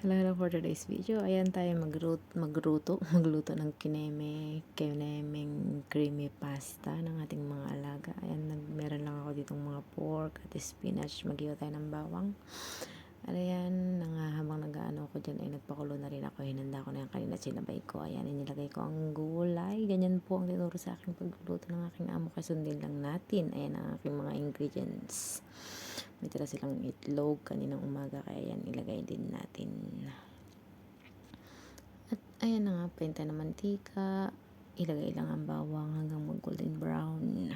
Hello for today's video. Ayan tayo magluto ng kineming creamy pasta ng ating mga alaga. Ayan, meron lang ako ditong mga pork at spinach. Mag-iyo tayo ng bawang. Ayan, habang nag-aano ko dyan ay nagpakulo na rin ako. Hinanda ko na yan kanina, sinabay ko. Ayan, inilagay ko ang gulay. Ganyan po ang tinuro sa aking pagluto ng aking amo. Kaya sundin lang natin. Ayan ang aking mga ingredients. May tira silang itlog kaninang umaga, kaya yan ilagay din natin. At ayan na nga, painta na mantika. Ilagay lang ang bawang hanggang mag golden brown.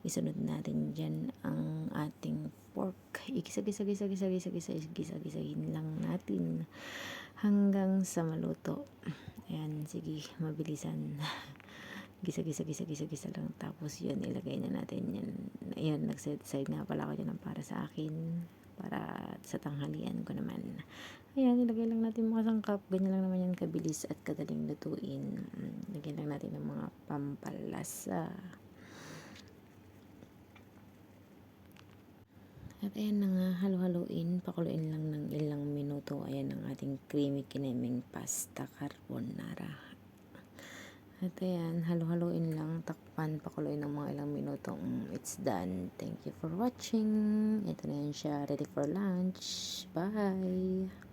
Isunod natin dyan ang ating pork. Igisa-gisahin lang natin hanggang sa maluto. Ayan, sige, mabilisan. Gisa lang. Tapos yun, ilagay na natin yan. Ayan, nag-set aside nga pala ako dyan ng para sa akin. Para sa tanghalian ko naman. Ayan, ilagay lang natin mga sangkap. Ganyan lang naman yan kabilis at kadaling lutuin. Lagyan lang natin ng mga pampalasa. At ayan na nga, halo-haloin. Pakuluin lang ng ilang minuto. Ayan ang ating creamy kineming pasta carbonara. At ayan, halo-haloin lang, takpan, pakuluin ng mga ilang minuto. It's done. Thank you for watching. Ito na yan siya, ready for lunch. Bye!